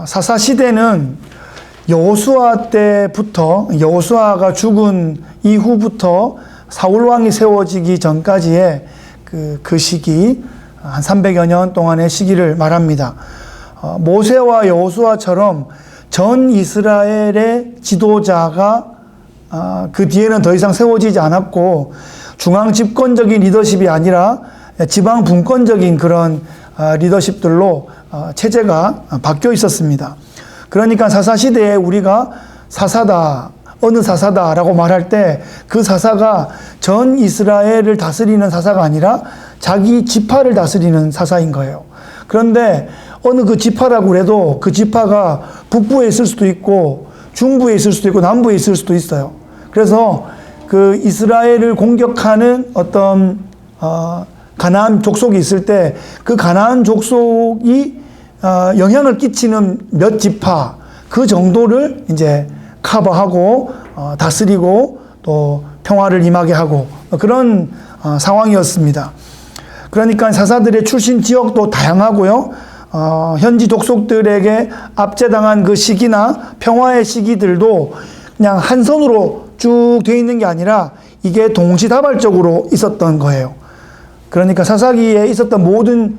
사사시대는 여호수아 때부터, 여호수아가 죽은 이후부터 사울왕이 세워지기 전까지의 그 시기, 한 300여 년 동안의 시기를 말합니다. 모세와 여호수아처럼 전 이스라엘의 지도자가 그 뒤에는 더 이상 세워지지 않았고, 중앙 집권적인 리더십이 아니라 지방 분권적인 그런 리더십들로 체제가 바뀌어 있었습니다. 그러니까 사사시대에 우리가 사사다, 어느 사사다라고 말할 때 그 사사가 전 이스라엘을 다스리는 사사가 아니라 자기 지파를 다스리는 사사인 거예요. 그런데 어느 그 지파라고 해도 그 지파가 북부에 있을 수도 있고 중부에 있을 수도 있고 남부에 있을 수도 있어요. 그래서 그 이스라엘을 공격하는 어떤 가나안 족속이 있을 때 그 가나안 족속이 영향을 끼치는 몇 지파 그 정도를 이제 커버하고 다스리고 또 평화를 임하게 하고 그런 상황이었습니다. 그러니까 사사들의 출신 지역도 다양하고요. 현지 족속들에게 압제당한 그 시기나 평화의 시기들도 그냥 한 선으로 쭉 되어 있는 게 아니라 이게 동시다발적으로 있었던 거예요. 그러니까 사사기에 있었던 모든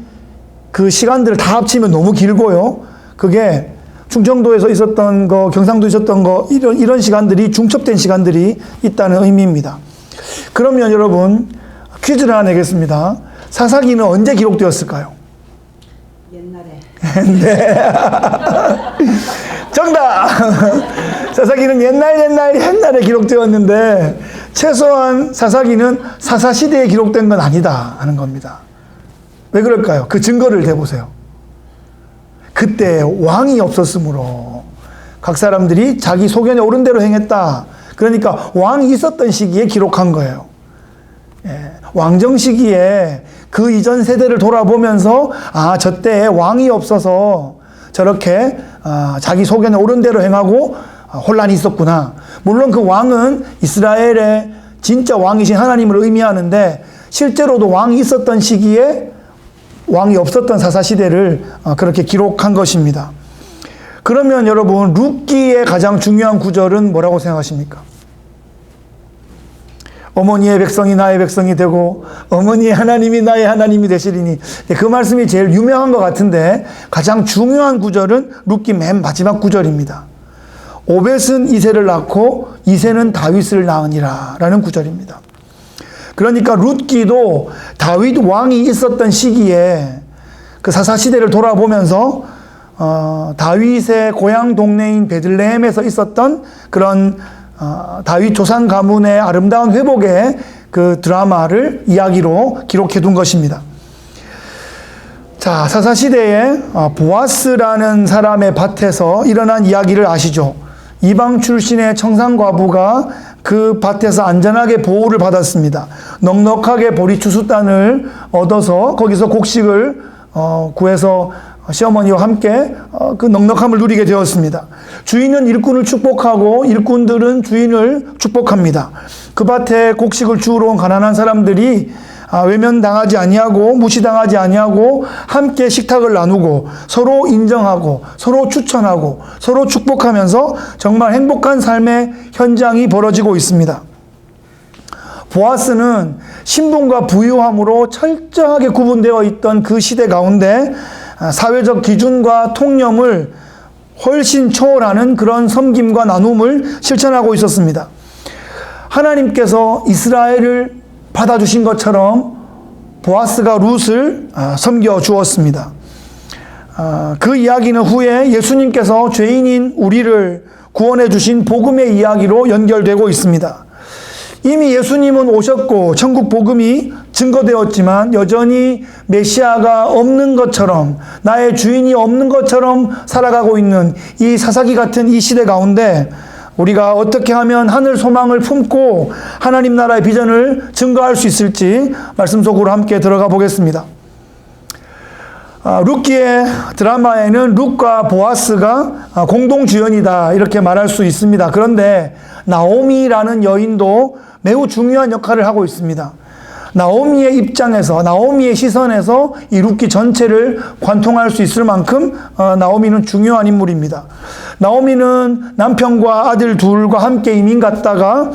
그 시간들을 다 합치면 너무 길고요. 그게 충청도에서 있었던 거, 경상도에 있었던 거, 이런 시간들이 중첩된 시간들이 있다는 의미입니다. 그러면 여러분, 퀴즈를 하나 내겠습니다. 사사기는 언제 기록되었을까요? 옛날에. 네. 정답! 사사기는 옛날에 기록되었는데, 최소한 사사기는 사사시대에 기록된 건 아니다 하는 겁니다. 왜 그럴까요? 그 증거를 대보세요. 그때 왕이 없었으므로 각 사람들이 자기 소견에 옳은 대로 행했다. 그러니까 왕이 있었던 시기에 기록한 거예요. 왕정 시기에 그 이전 세대를 돌아보면서 저 때에 왕이 없어서 저렇게 자기 소견에 옳은 대로 행하고 혼란이 있었구나. 물론 그 왕은 이스라엘의 진짜 왕이신 하나님을 의미하는데 실제로도 왕이 있었던 시기에 왕이 없었던 사사시대를 그렇게 기록한 것입니다. 그러면 여러분, 룻기의 가장 중요한 구절은 뭐라고 생각하십니까? 어머니의 백성이 나의 백성이 되고 어머니의 하나님이 나의 하나님이 되시리니, 그 말씀이 제일 유명한 것 같은데 가장 중요한 구절은 룻기 맨 마지막 구절입니다. 오벳은 이새를 낳고 이새는 다윗을 낳으니라 라는 구절입니다. 그러니까 룻기도 다윗 왕이 있었던 시기에 그 사사시대를 돌아보면서 다윗의 고향 동네인 베들레헴에서 있었던 그런 다윗 조상 가문의 아름다운 회복의 그 드라마를 이야기로 기록해 둔 것입니다. 자, 사사시대에 보아스라는 사람의 밭에서 일어난 이야기를 아시죠? 이방 출신의 청산과부가 그 밭에서 안전하게 보호를 받았습니다. 넉넉하게 보리추수단을 얻어서 거기서 곡식을 구해서 시어머니와 함께 그 넉넉함을 누리게 되었습니다. 주인은 일꾼을 축복하고 일꾼들은 주인을 축복합니다. 그 밭에 곡식을 주우러 온 가난한 사람들이 외면당하지 아니하고 무시당하지 아니하고 함께 식탁을 나누고 서로 인정하고 서로 추천하고 서로 축복하면서 정말 행복한 삶의 현장이 벌어지고 있습니다. 보아스는 신분과 부유함으로 철저하게 구분되어 있던 그 시대 가운데 사회적 기준과 통념을 훨씬 초월하는 그런 섬김과 나눔을 실천하고 있었습니다. 하나님께서 이스라엘을 받아주신 것처럼 보아스가 룻을 섬겨 주었습니다. 그 이야기는 후에 예수님께서 죄인인 우리를 구원해 주신 복음의 이야기로 연결되고 있습니다. 이미 예수님은 오셨고 천국 복음이 증거되었지만 여전히 메시아가 없는 것처럼, 나의 주인이 없는 것처럼 살아가고 있는 이 사사기 같은 이 시대 가운데 우리가 어떻게 하면 하늘 소망을 품고 하나님 나라의 비전을 증거할 수 있을지 말씀 속으로 함께 들어가 보겠습니다. 룻기의 드라마에는 룻과 보아스가 공동주연이다 이렇게 말할 수 있습니다. 그런데 나오미라는 여인도 매우 중요한 역할을 하고 있습니다. 나오미의 입장에서, 나오미의 시선에서 이 룻기 전체를 관통할 수 있을 만큼 나오미는 중요한 인물입니다. 나오미는 남편과 아들 둘과 함께 이민 갔다가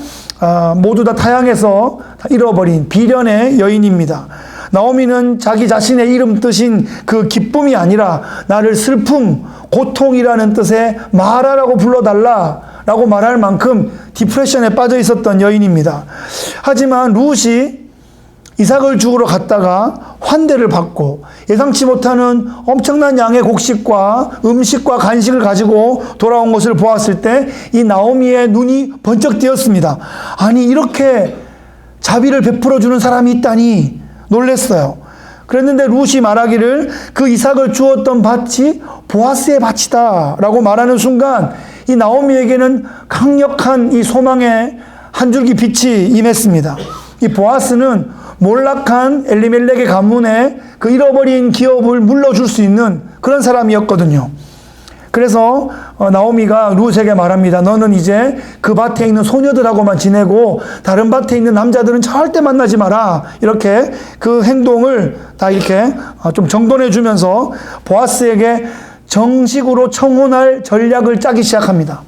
모두 다 타향해서 잃어버린 비련의 여인입니다. 나오미는 자기 자신의 이름 뜻인 그 기쁨이 아니라 나를 슬픔, 고통이라는 뜻의 마라라고 불러달라라고 말할 만큼 디프레션에 빠져 있었던 여인입니다. 하지만 룻이 이삭을 죽으러 갔다가 환대를 받고 예상치 못하는 엄청난 양의 곡식과 음식과 간식을 가지고 돌아온 것을 보았을 때 이 나오미의 눈이 번쩍 뜨였습니다. 아니, 이렇게 자비를 베풀어 주는 사람이 있다니 놀랐어요. 그랬는데 룻이 말하기를 그 이삭을 주었던 밭이 보아스의 밭이다 라고 말하는 순간 이 나오미에게는 강력한 이 소망의 한 줄기 빛이 임했습니다. 이 보아스는 몰락한 엘리멜렉의 가문에 그 잃어버린 기업을 물러줄 수 있는 그런 사람이었거든요. 그래서 나오미가 룻에게 말합니다. 너는 이제 그 밭에 있는 소녀들하고만 지내고 다른 밭에 있는 남자들은 절대 만나지 마라. 이렇게 그 행동을 다 이렇게 좀 정돈해 주면서 보아스에게 정식으로 청혼할 전략을 짜기 시작합니다.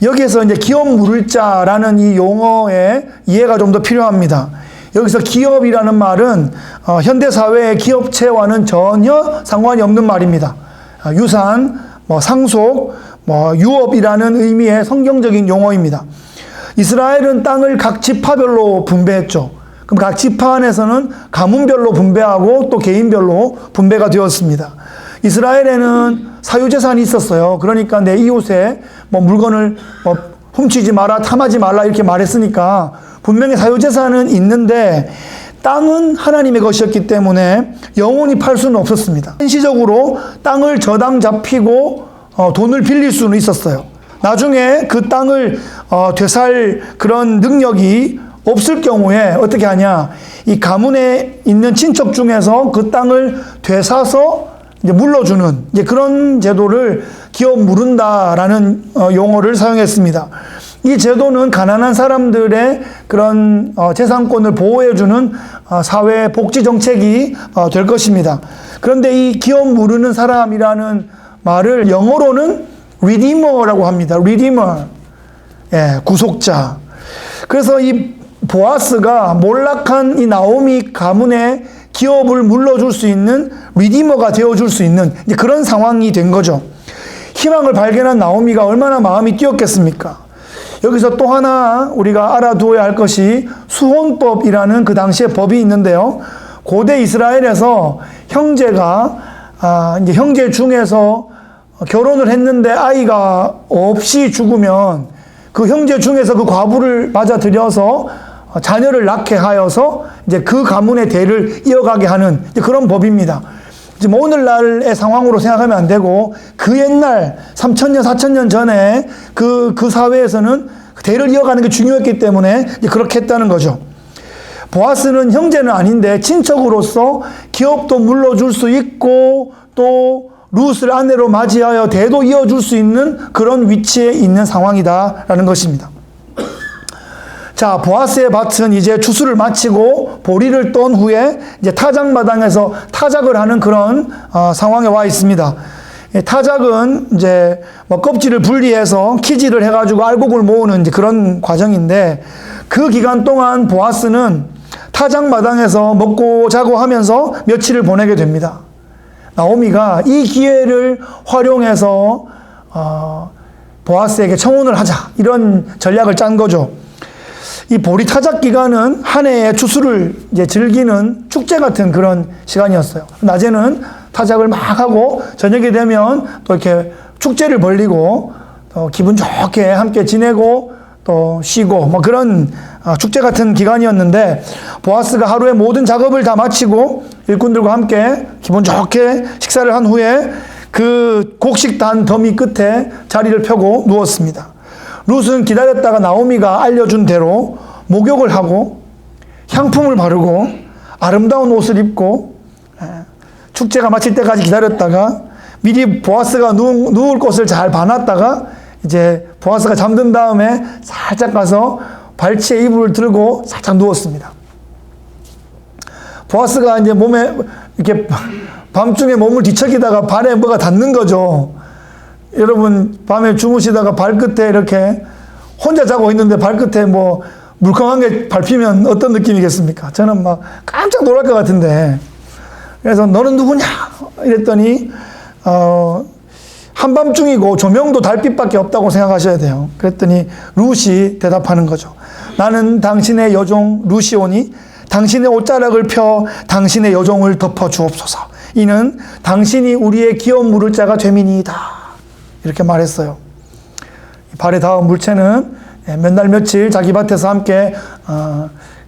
여기에서 이제 기업 물을 자라는 이 용어의 이해가 좀 더 필요합니다. 여기서 기업이라는 말은 현대사회의 기업체와는 전혀 상관이 없는 말입니다. 유산, 상속, 유업이라는 의미의 성경적인 용어입니다. 이스라엘은 땅을 각 지파별로 분배했죠. 그럼 각 지파 안에서는 가문별로 분배하고 또 개인별로 분배가 되었습니다. 이스라엘에는 사유재산이 있었어요. 그러니까 내 이웃의 물건을 훔치지 마라, 탐하지 말라 이렇게 말했으니까 분명히 사유재산은 있는데 땅은 하나님의 것이었기 때문에 영원히 팔 수는 없었습니다. 한시적으로 땅을 저당 잡히고 돈을 빌릴 수는 있었어요. 나중에 그 땅을 되살 그런 능력이 없을 경우에 어떻게 하냐, 이 가문에 있는 친척 중에서 그 땅을 되사서 이제 물러주는 이제 그런 제도를 기업 물은다라는 용어를 사용했습니다. 이 제도는 가난한 사람들의 그런 재산권을 보호해주는 사회 복지 정책이 될 것입니다. 그런데 이 기업 물으는 사람이라는 말을 영어로는 redeemer라고 합니다. redeemer, 예, 구속자. 그래서 이 보아스가 몰락한 이 나오미 가문의 기업을 물러줄 수 있는 리디머가 되어줄 수 있는 이제 그런 상황이 된 거죠. 희망을 발견한 나오미가 얼마나 마음이 뛰었겠습니까? 여기서 또 하나 우리가 알아두어야 할 것이 수혼법이라는 그 당시의 법이 있는데요. 고대 이스라엘에서 형제가 이제 형제 중에서 결혼을 했는데 아이가 없이 죽으면 그 형제 중에서 그 과부를 맞아들여서 자녀를 낳게 하여서 이제 그 가문의 대를 이어가게 하는 그런 법입니다. 지금 오늘날의 상황으로 생각하면 안 되고 그 옛날 3,000년, 4,000년 전에 그 사회에서는 대를 이어가는 게 중요했기 때문에 이제 그렇게 했다는 거죠. 보아스는 형제는 아닌데 친척으로서 기업도 물러줄 수 있고 또 룻을 아내로 맞이하여 대도 이어줄 수 있는 그런 위치에 있는 상황이다라는 것입니다. 자, 보아스의 밭은 이제 추수를 마치고 보리를 뗀 후에 이제 타작마당에서 타작을 하는 그런 상황에 와 있습니다. 타작은 이제 껍질을 분리해서 키질을 해가지고 알곡을 모으는 이제 그런 과정인데 그 기간 동안 보아스는 타작마당에서 먹고 자고 하면서 며칠을 보내게 됩니다. 나오미가 이 기회를 활용해서 보아스에게 청혼을 하자 이런 전략을 짠 거죠. 이 보리 타작 기간은 한 해의 추수를 이제 즐기는 축제 같은 그런 시간이었어요. 낮에는 타작을 막 하고 저녁이 되면 또 이렇게 축제를 벌리고 또 기분 좋게 함께 지내고 또 쉬고 그런 축제 같은 기간이었는데 보아스가 하루의 모든 작업을 다 마치고 일꾼들과 함께 기분 좋게 식사를 한 후에 그 곡식단 더미 끝에 자리를 펴고 누웠습니다. 룻은 기다렸다가 나오미가 알려준 대로 목욕을 하고 향품을 바르고 아름다운 옷을 입고 축제가 마칠 때까지 기다렸다가 미리 보아스가 누울 곳을 잘 봐놨다가 이제 보아스가 잠든 다음에 살짝 가서 발치에 이불을 들고 살짝 누웠습니다. 보아스가 이제 몸에 이렇게 밤중에 몸을 뒤척이다가 발에 뭐가 닿는 거죠. 여러분 밤에 주무시다가 발끝에 이렇게 혼자 자고 있는데 발끝에 뭐 물컹한 게 밟히면 어떤 느낌이겠습니까? 저는 막 깜짝 놀랄 것 같은데. 그래서 너는 누구냐? 이랬더니 한밤중이고 조명도 달빛밖에 없다고 생각하셔야 돼요. 그랬더니 룻이 대답하는 거죠. 나는 당신의 여종 루시오니 당신의 옷자락을 펴 당신의 여종을 덮어 주옵소서. 이는 당신이 우리의 기업 물을 자가 되미니이다. 이렇게 말했어요. 발에 닿은 물체는 몇 날 며칠 자기 밭에서 함께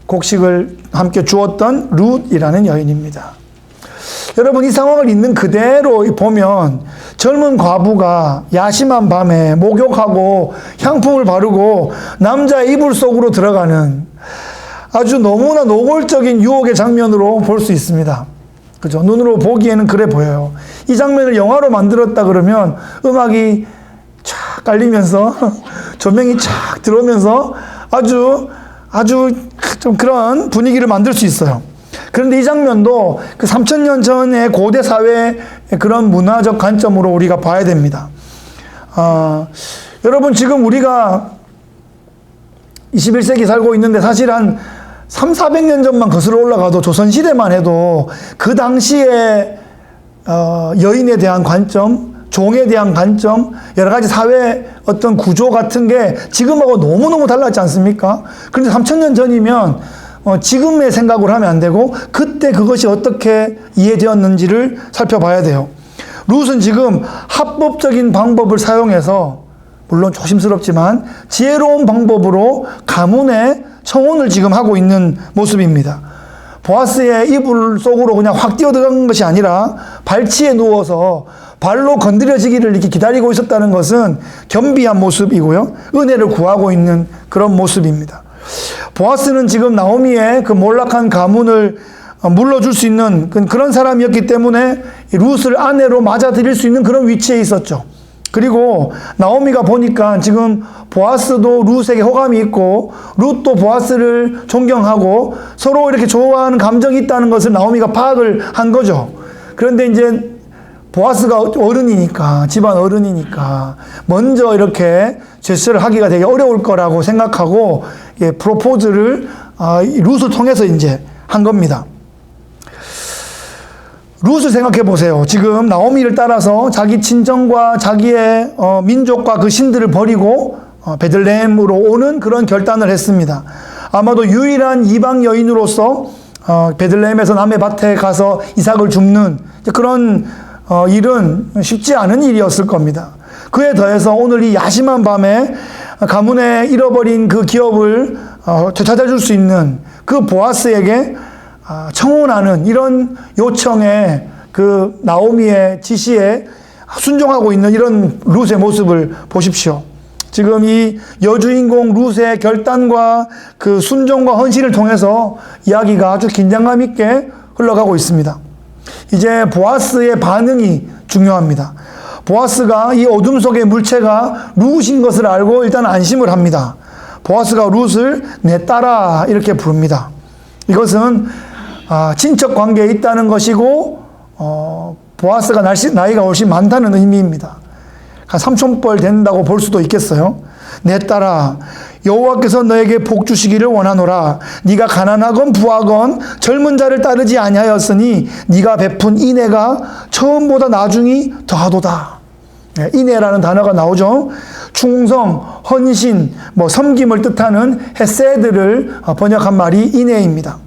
곡식을 함께 주었던 룻이라는 여인입니다. 여러분 이 상황을 있는 그대로 보면 젊은 과부가 야심한 밤에 목욕하고 향품을 바르고 남자의 이불 속으로 들어가는 아주 너무나 노골적인 유혹의 장면으로 볼 수 있습니다. 그죠? 눈으로 보기에는 그래 보여요. 이 장면을 영화로 만들었다 그러면 음악이 쫙 깔리면서 조명이 쫙 들어오면서 아주 좀 그런 분위기를 만들 수 있어요. 그런데 이 장면도 그 3000년 전의 고대 사회의 그런 문화적 관점으로 우리가 봐야 됩니다. 여러분 지금 우리가 21세기 살고 있는데 사실 한 300~400년 전만 거슬러 올라가도 조선시대만 해도 그 당시에 여인에 대한 관점, 종에 대한 관점, 여러 가지 사회 어떤 구조 같은 게 지금하고 너무너무 달랐지 않습니까? 그런데 3000년 전이면 지금의 생각을 하면 안 되고 그때 그것이 어떻게 이해되었는지를 살펴봐야 돼요. 룻은 지금 합법적인 방법을 사용해서 물론 조심스럽지만 지혜로운 방법으로 가문의 청혼을 지금 하고 있는 모습입니다. 보아스의 이불 속으로 그냥 확 뛰어들어간 것이 아니라 발치에 누워서 발로 건드려지기를 이렇게 기다리고 있었다는 것은 겸비한 모습이고요. 은혜를 구하고 있는 그런 모습입니다. 보아스는 지금 나오미의 그 몰락한 가문을 물러줄 수 있는 그런 사람이었기 때문에 룻을 아내로 맞아들일 수 있는 그런 위치에 있었죠. 그리고 나오미가 보니까 지금 보아스도 룻에게 호감이 있고 룻도 보아스를 존경하고 서로 이렇게 좋아하는 감정이 있다는 것을 나오미가 파악을 한 거죠. 그런데 이제 보아스가 어른이니까, 집안 어른이니까 먼저 이렇게 제스처를 하기가 되게 어려울 거라고 생각하고 프로포즈를 룻을 통해서 이제 한 겁니다. 룻을 생각해 보세요. 지금 나오미를 따라서 자기 친정과 자기의 민족과 그 신들을 버리고 베들레헴으로 오는 그런 결단을 했습니다. 아마도 유일한 이방 여인으로서 베들레헴에서 남의 밭에 가서 이삭을 줍는 그런 일은 쉽지 않은 일이었을 겁니다. 그에 더해서 오늘 이 야심한 밤에 가문에 잃어버린 그 기업을 되찾아줄 수 있는 그 보아스에게 청혼하는 이런 요청에 그 나오미의 지시에 순종하고 있는 이런 룻의 모습을 보십시오. 지금 이 여주인공 룻의 결단과 그 순종과 헌신을 통해서 이야기가 아주 긴장감 있게 흘러가고 있습니다. 이제 보아스의 반응이 중요합니다. 보아스가 이 어둠 속의 물체가 룻인 것을 알고 일단 안심을 합니다. 보아스가 룻을 내 딸아 이렇게 부릅니다. 이것은 친척 관계에 있다는 것이고 보아스가 나이가 훨씬 많다는 의미입니다. 한 삼촌뻘 된다고 볼 수도 있겠어요. 내 딸아 여호와께서 너에게 복 주시기를 원하노라. 네가 가난하건 부하건 젊은 자를 따르지 아니하였으니 네가 베푼 인애가 처음보다 나중이 더하도다. 인애라는 단어가 나오죠. 충성, 헌신, 섬김을 뜻하는 헤세드를 번역한 말이 인애입니다.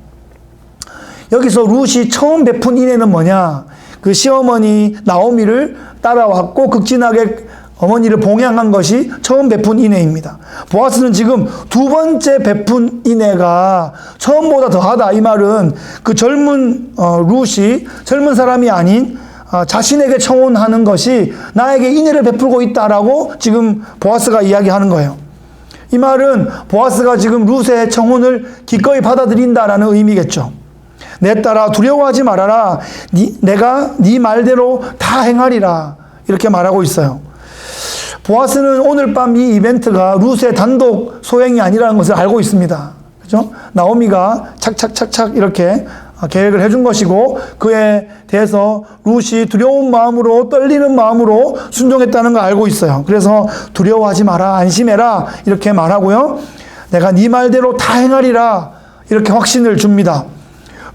여기서 룻이 처음 베푼 인애는 뭐냐? 그 시어머니 나오미를 따라왔고 극진하게 어머니를 봉양한 것이 처음 베푼 인애입니다. 보아스는 지금 두 번째 베푼 인애가 처음보다 더하다. 이 말은 그 젊은 룻이 젊은 사람이 아닌 자신에게 청혼하는 것이 나에게 인애를 베풀고 있다라고 지금 보아스가 이야기하는 거예요. 이 말은 보아스가 지금 룻의 청혼을 기꺼이 받아들인다라는 의미겠죠. 내 딸아 두려워하지 말아라. 내가 네 말대로 다 행하리라. 이렇게 말하고 있어요. 보아스는 오늘 밤 이 이벤트가 룻의 단독 소행이 아니라는 것을 알고 있습니다. 그죠? 나오미가 착착착착 이렇게 계획을 해준 것이고, 그에 대해서 룻이 두려운 마음으로, 떨리는 마음으로 순종했다는 걸 알고 있어요. 그래서 두려워하지 마라, 안심해라 이렇게 말하고요, 내가 네 말대로 다 행하리라 이렇게 확신을 줍니다.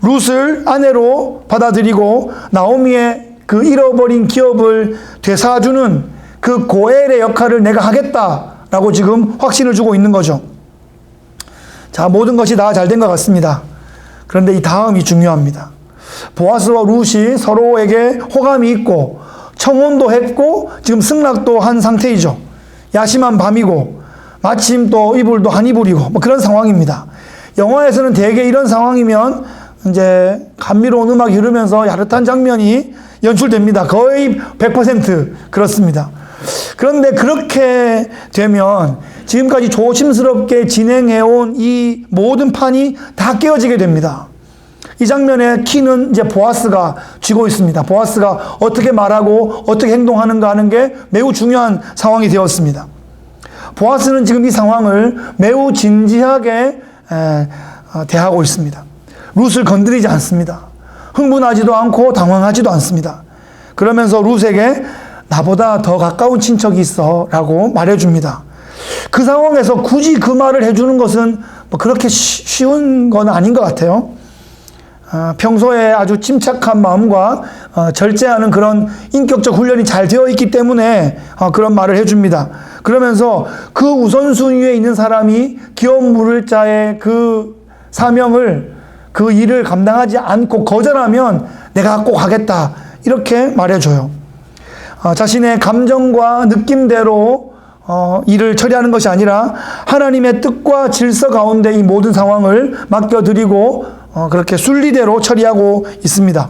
룻을 아내로 받아들이고 나오미의 그 잃어버린 기업을 되찾아주는 그 고엘의 역할을 내가 하겠다라고 지금 확신을 주고 있는 거죠. 자, 모든 것이 다 잘 된 것 같습니다. 그런데 이 다음이 중요합니다. 보아스와 룻이 서로에게 호감이 있고 청혼도 했고 지금 승낙도 한 상태이죠. 야심한 밤이고 마침 또 이불도 한 이불이고 뭐 그런 상황입니다. 영화에서는 대개 이런 상황이면 이제 감미로운 음악이 흐르면서 야릇한 장면이 연출됩니다. 거의 100% 그렇습니다. 그런데 그렇게 되면 지금까지 조심스럽게 진행해온 이 모든 판이 다 깨어지게 됩니다. 이 장면의 키는 이제 보아스가 쥐고 있습니다. 보아스가 어떻게 말하고 어떻게 행동하는가 하는 게 매우 중요한 상황이 되었습니다. 보아스는 지금 이 상황을 매우 진지하게 대하고 있습니다. 룻을 건드리지 않습니다. 흥분하지도 않고 당황하지도 않습니다. 그러면서 룻에게 나보다 더 가까운 친척이 있어 라고 말해줍니다. 그 상황에서 굳이 그 말을 해주는 것은 뭐 그렇게 쉬운 건 아닌 것 같아요. 평소에 아주 침착한 마음과 절제하는 그런 인격적 훈련이 잘 되어 있기 때문에 그런 말을 해줍니다. 그러면서 그 우선순위에 있는 사람이 기업 물을 자의 그 사명을, 그 일을 감당하지 않고 거절하면 내가 꼭 하겠다 이렇게 말해줘요. 자신의 감정과 느낌대로 일을 처리하는 것이 아니라 하나님의 뜻과 질서 가운데 이 모든 상황을 맡겨드리고 그렇게 순리대로 처리하고 있습니다.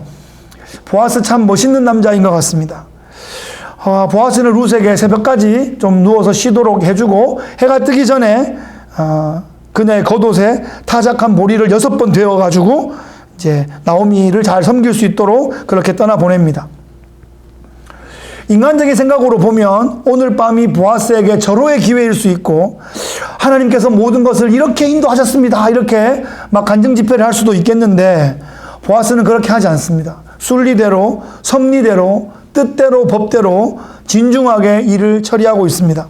보아스 참 멋있는 남자인 것 같습니다. 보아스는 룻에게 새벽까지 좀 누워서 쉬도록 해주고 해가 뜨기 전에 그녀의 겉옷에 타작한 보리를 6번 되어가지고 이제 나오미를 잘 섬길 수 있도록 그렇게 떠나보냅니다. 인간적인 생각으로 보면 오늘 밤이 보아스에게 절호의 기회일 수 있고 하나님께서 모든 것을 이렇게 인도하셨습니다 이렇게 막 간증 집회를 할 수도 있겠는데 보아스는 그렇게 하지 않습니다. 순리대로, 섭리대로, 뜻대로, 법대로 진중하게 일을 처리하고 있습니다.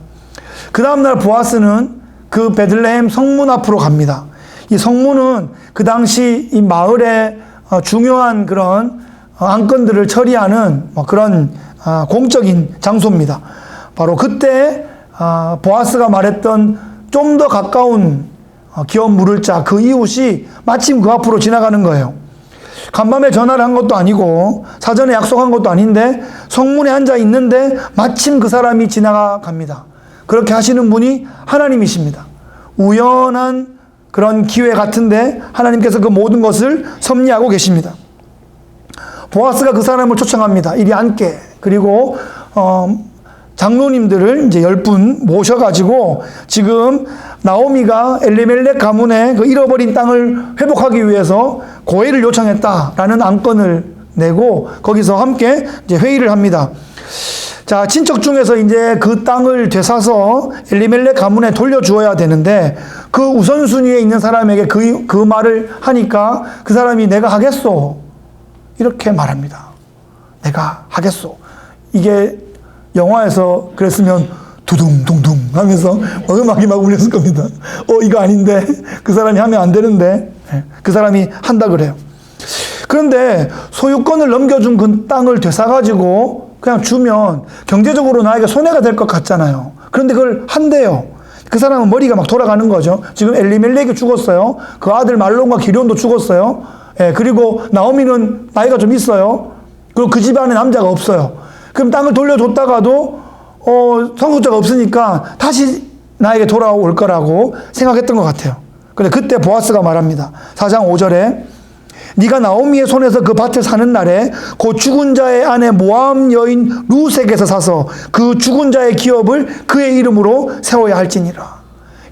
그 다음날 보아스는 그 베들레헴 성문 앞으로 갑니다. 이 성문은 그 당시 이 마을의 중요한 그런 안건들을 처리하는 그런 공적인 장소입니다. 바로 그때 보아스가 말했던 좀 더 가까운 기업 물을 자 그 이웃이 마침 그 앞으로 지나가는 거예요. 간밤에 전화를 한 것도 아니고 사전에 약속한 것도 아닌데 성문에 앉아 있는데 마침 그 사람이 지나갑니다. 그렇게 하시는 분이 하나님이십니다. 우연한 그런 기회 같은데 하나님께서 그 모든 것을 섭리하고 계십니다. 보아스가 그 사람을 초청합니다. 이리 앉게. 그리고 장로님들을 이제 10분 모셔가지고 지금 나오미가 엘리멜렉 가문의 그 잃어버린 땅을 회복하기 위해서 고해를 요청했다라는 안건을 내고 거기서 함께 이제 회의를 합니다. 자, 친척 중에서 이제 그 땅을 되사서 엘리멜렉 가문에 돌려주어야 되는데 그 우선순위에 있는 사람에게 그 말을 하니까 그 사람이 내가 하겠소. 이렇게 말합니다. 내가 하겠소. 이게 영화에서 그랬으면 두둥둥둥 하면서 음악이 막 울렸을 겁니다. 이거 아닌데 그 사람이 하면 안 되는데 그 사람이 한다 그래요. 그런데 소유권을 넘겨준 그 땅을 되사가지고 그냥 주면 경제적으로 나에게 손해가 될 것 같잖아요. 그런데 그걸 한대요. 그 사람은 머리가 막 돌아가는 거죠. 지금 엘리멜렉이 죽었어요. 그 아들 말론과 기련도 죽었어요. 그리고 나오미는 나이가 좀 있어요. 그리고 그 집안에 남자가 없어요. 그럼 땅을 돌려줬다가도 성숙자가 없으니까 다시 나에게 돌아올 거라고 생각했던 것 같아요. 근데 그때 보아스가 말합니다. 4장 5절에 네가 나오미의 손에서 그 밭을 사는 날에 그 죽은 자의 아내 모압 여인 룻에게서 사서 그 죽은 자의 기업을 그의 이름으로 세워야 할지니라.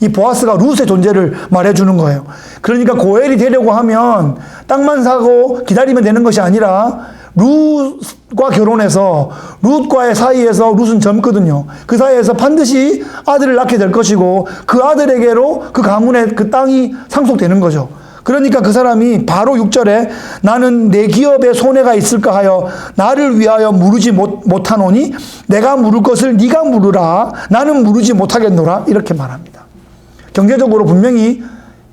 이 보아스가 룻의 존재를 말해주는 거예요. 그러니까 고엘이 되려고 하면 땅만 사고 기다리면 되는 것이 아니라 룻과 결혼해서 룻과의 사이에서 룻은 젊거든요. 그 사이에서 반드시 아들을 낳게 될 것이고 그 아들에게로 그 가문의 그 땅이 상속되는 거죠. 그러니까 그 사람이 바로 6절에 나는 내 기업에 손해가 있을까 하여 나를 위하여 물으지 못하노니 내가 물을 것을 네가 물으라. 나는 물으지 못하겠노라. 이렇게 말합니다. 경제적으로 분명히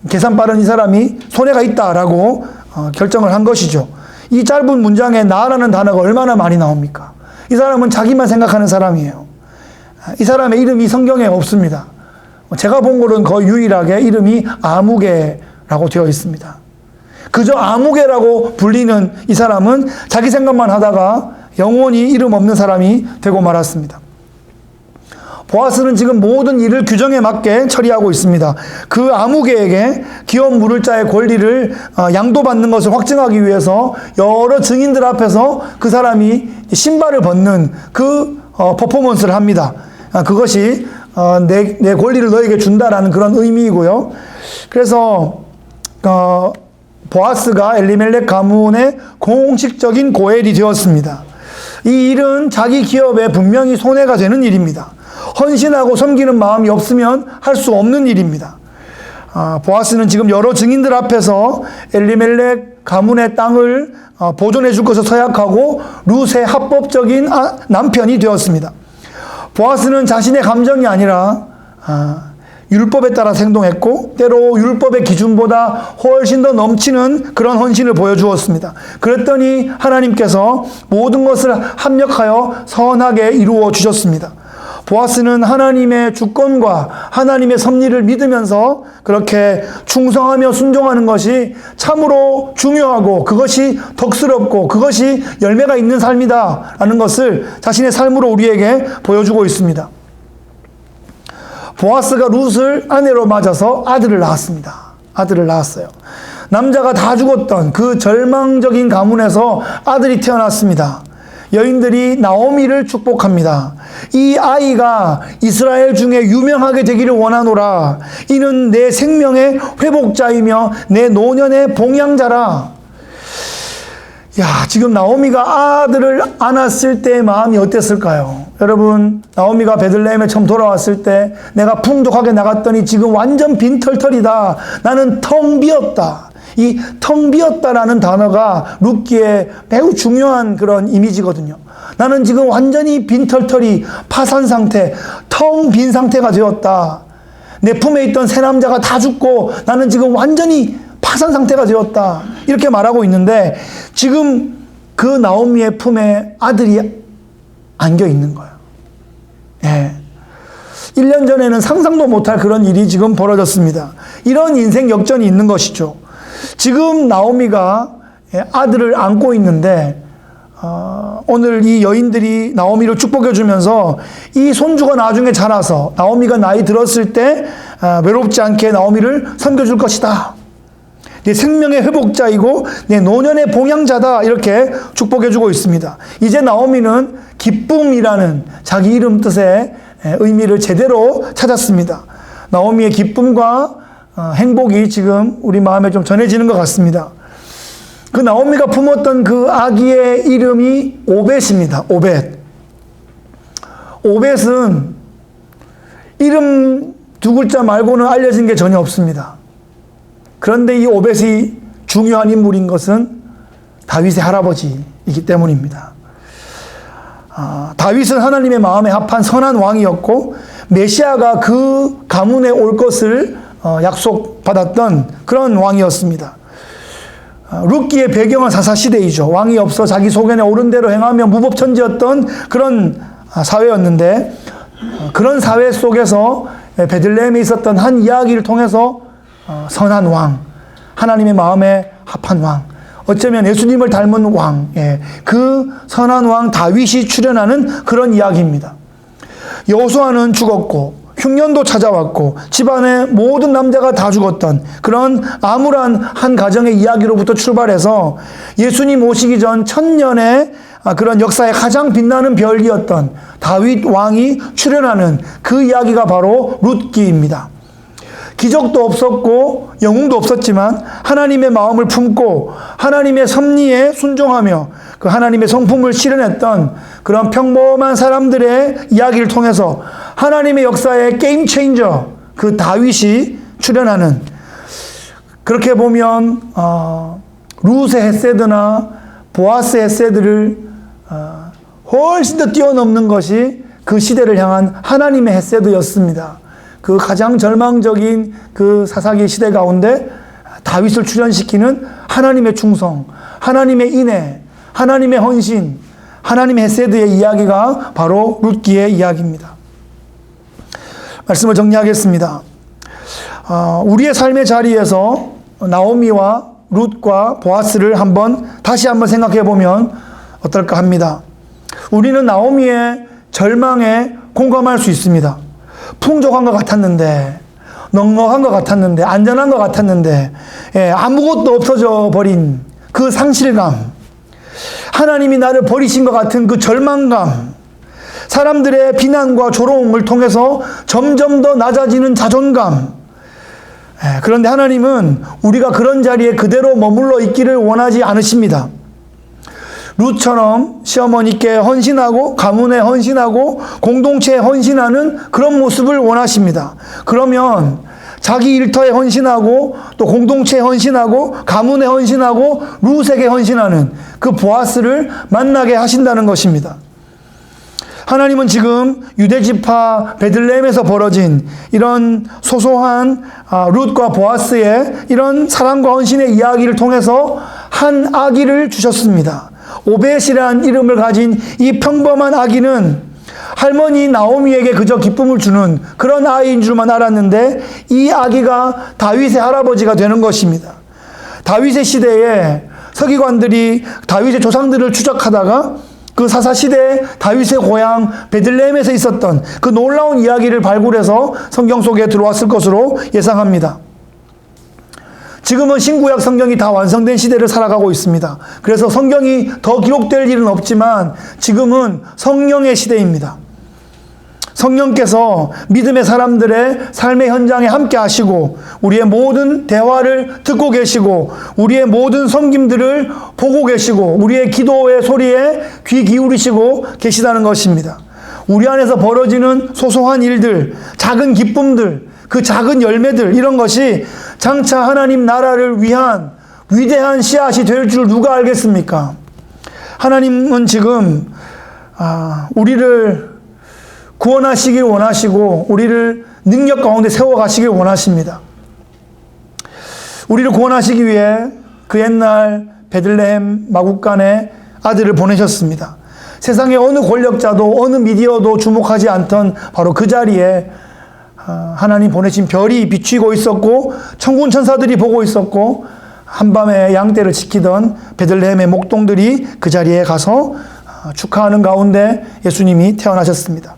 계산 빠른 이 사람이 손해가 있다라고 결정을 한 것이죠. 이 짧은 문장에 나라는 단어가 얼마나 많이 나옵니까? 이 사람은 자기만 생각하는 사람이에요. 이 사람의 이름이 성경에 없습니다. 제가 본 거는 거의 유일하게 이름이 아무개라고 되어 있습니다. 그저 아무개라고 불리는 이 사람은 자기 생각만 하다가 영원히 이름 없는 사람이 되고 말았습니다. 보아스는 지금 모든 일을 규정에 맞게 처리하고 있습니다. 그 아무개에게 기업 물을 자의 권리를 양도받는 것을 확증하기 위해서 여러 증인들 앞에서 그 사람이 신발을 벗는 그 퍼포먼스를 합니다. 그것이 내 권리를 너에게 준다라는 그런 의미이고요. 그래서 보아스가 엘리멜렉 가문의 공식적인 고엘이 되었습니다. 이 일은 자기 기업에 분명히 손해가 되는 일입니다. 헌신하고 섬기는 마음이 없으면 할 수 없는 일입니다. 보아스는 지금 여러 증인들 앞에서 엘리멜렉 가문의 땅을 보존해 줄 것을 서약하고 룻의 합법적인 남편이 되었습니다. 보아스는 자신의 감정이 아니라 율법에 따라 행동했고 때로 율법의 기준보다 훨씬 더 넘치는 그런 헌신을 보여주었습니다. 그랬더니 하나님께서 모든 것을 합력하여 선하게 이루어 주셨습니다. 보아스는 하나님의 주권과 하나님의 섭리를 믿으면서 그렇게 충성하며 순종하는 것이 참으로 중요하고 그것이 덕스럽고 그것이 열매가 있는 삶이다라는 것을 자신의 삶으로 우리에게 보여주고 있습니다. 보아스가 룻을 아내로 맞아서 아들을 낳았습니다. 아들을 낳았어요. 남자가 다 죽었던 그 절망적인 가문에서 아들이 태어났습니다. 여인들이 나오미를 축복합니다. 이 아이가 이스라엘 중에 유명하게 되기를 원하노라. 이는 내 생명의 회복자이며 내 노년의 봉양자라. 야, 지금 나오미가 아들을 안았을 때의 마음이 어땠을까요? 여러분, 나오미가 베들레헴에 처음 돌아왔을 때 내가 풍족하게 나갔더니 지금 완전 빈털털이다. 나는 텅 비었다. 이 텅 비었다라는 단어가 룻기에 매우 중요한 그런 이미지거든요. 나는 지금 완전히 빈털털이 파산 상태, 텅 빈 상태가 되었다. 내 품에 있던 새 남자가 다 죽고 나는 지금 완전히 파산 상태가 되었다. 이렇게 말하고 있는데 지금 그 나오미의 품에 아들이 안겨 있는 거예요. 예. 1년 전에는 상상도 못할 그런 일이 지금 벌어졌습니다. 이런 인생 역전이 있는 것이죠. 지금 나오미가 아들을 안고 있는데 오늘 이 여인들이 나오미를 축복해 주면서 이 손주가 나중에 자라서 나오미가 나이 들었을 때 외롭지 않게 나오미를 섬겨줄 것이다. 내 생명의 회복자이고 내 노년의 봉양자다. 이렇게 축복해 주고 있습니다. 이제 나오미는 기쁨이라는 자기 이름 뜻의 의미를 제대로 찾았습니다. 나오미의 기쁨과 행복이 지금 우리 마음에 좀 전해지는 것 같습니다. 그 나오미가 품었던 그 아기의 이름이 오벳입니다. 오벳. 오벳은 이름 두 글자 말고는 알려진 게 전혀 없습니다. 그런데 이 오벳이 중요한 인물인 것은 다윗의 할아버지이기 때문입니다. 다윗은 하나님의 마음에 합한 선한 왕이었고 메시아가 그 가문에 올 것을 약속받았던 그런 왕이었습니다. 룻기의 배경은 사사시대이죠. 왕이 없어 자기 소견에 옳은 대로 행하며 무법천지였던 그런 사회였는데 그런 사회 속에서 베들레헴에 있었던 한 이야기를 통해서 선한 왕, 하나님의 마음에 합한 왕, 어쩌면 예수님을 닮은 왕, 그 선한 왕 다윗이 출연하는 그런 이야기입니다. 여호수아는 죽었고 흉년도 찾아왔고 집안의 모든 남자가 다 죽었던 그런 암울한 한 가정의 이야기로부터 출발해서 예수님 오시기 전 1000년의 그런 역사의 가장 빛나는 별이었던 다윗 왕이 출연하는 그 이야기가 바로 룻기입니다. 기적도 없었고 영웅도 없었지만 하나님의 마음을 품고 하나님의 섭리에 순종하며 그 하나님의 성품을 실현했던 그런 평범한 사람들의 이야기를 통해서 하나님의 역사의 게임 체인저 그 다윗이 출연하는, 그렇게 보면 룻의 헤세드나 보아스의 헤세드를 훨씬 더 뛰어넘는 것이 그 시대를 향한 하나님의 헤세드였습니다. 그 가장 절망적인 그 사사기 시대 가운데 다윗을 출연시키는 하나님의 충성, 하나님의 인애, 하나님의 헌신, 하나님의 헤세드의 이야기가 바로 룻기의 이야기입니다. 말씀을 정리하겠습니다. 우리의 삶의 자리에서 나오미와 룻과 보아스를 다시 한번 생각해 보면 어떨까 합니다. 우리는 나오미의 절망에 공감할 수 있습니다. 풍족한 것 같았는데, 넉넉한 것 같았는데, 안전한 것 같았는데, 아무것도 없어져 버린 그 상실감, 하나님이 나를 버리신 것 같은 그 절망감, 사람들의 비난과 조롱을 통해서 점점 더 낮아지는 자존감. 그런데 하나님은 우리가 그런 자리에 그대로 머물러 있기를 원하지 않으십니다. 룻처럼 시어머니께 헌신하고 가문에 헌신하고 공동체에 헌신하는 그런 모습을 원하십니다. 그러면 자기 일터에 헌신하고 또 공동체에 헌신하고 가문에 헌신하고 룻에게 헌신하는 그 보아스를 만나게 하신다는 것입니다. 하나님은 지금 유대지파 베들레헴에서 벌어진 이런 소소한 룻과 보아스의 이런 사랑과 헌신의 이야기를 통해서 한 아기를 주셨습니다. 오벳이라는 이름을 가진 이 평범한 아기는 할머니 나오미에게 그저 기쁨을 주는 그런 아이인 줄만 알았는데 이 아기가 다윗의 할아버지가 되는 것입니다. 다윗의 시대에 서기관들이 다윗의 조상들을 추적하다가 그 사사시대에 다윗의 고향 베들레헴에서 있었던 그 놀라운 이야기를 발굴해서 성경 속에 들어왔을 것으로 예상합니다. 지금은 신구약 성경이 다 완성된 시대를 살아가고 있습니다. 그래서 성경이 더 기록될 일은 없지만 지금은 성령의 시대입니다. 성령께서 믿음의 사람들의 삶의 현장에 함께 하시고 우리의 모든 대화를 듣고 계시고 우리의 모든 섬김들을 보고 계시고 우리의 기도의 소리에 귀 기울이시고 계시다는 것입니다. 우리 안에서 벌어지는 소소한 일들, 작은 기쁨들, 그 작은 열매들, 이런 것이 장차 하나님 나라를 위한 위대한 씨앗이 될 줄 누가 알겠습니까? 하나님은 지금 우리를 구원하시길 원하시고 우리를 능력 가운데 세워가시길 원하십니다. 우리를 구원하시기 위해 그 옛날 베들레헴 마국간에 아들을 보내셨습니다. 세상의 어느 권력자도 어느 미디어도 주목하지 않던 바로 그 자리에 하나님 보내신 별이 비추고 있었고 천군 천사들이 보고 있었고 한밤에 양떼를 지키던 베들레헴의 목동들이 그 자리에 가서 축하하는 가운데 예수님이 태어나셨습니다.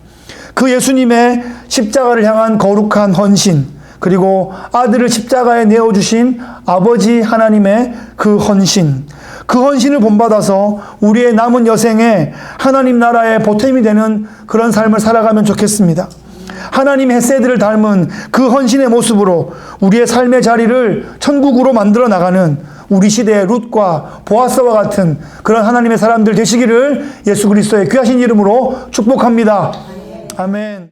그 예수님의 십자가를 향한 거룩한 헌신, 그리고 아들을 십자가에 내어주신 아버지 하나님의 그 헌신, 그 헌신을 본받아서 우리의 남은 여생에 하나님 나라의 보탬이 되는 그런 삶을 살아가면 좋겠습니다. 하나님의 헤세드를 닮은 그 헌신의 모습으로 우리의 삶의 자리를 천국으로 만들어 나가는 우리 시대의 룻과 보아스와 같은 그런 하나님의 사람들 되시기를 예수 그리스도의 귀하신 이름으로 축복합니다. 아멘.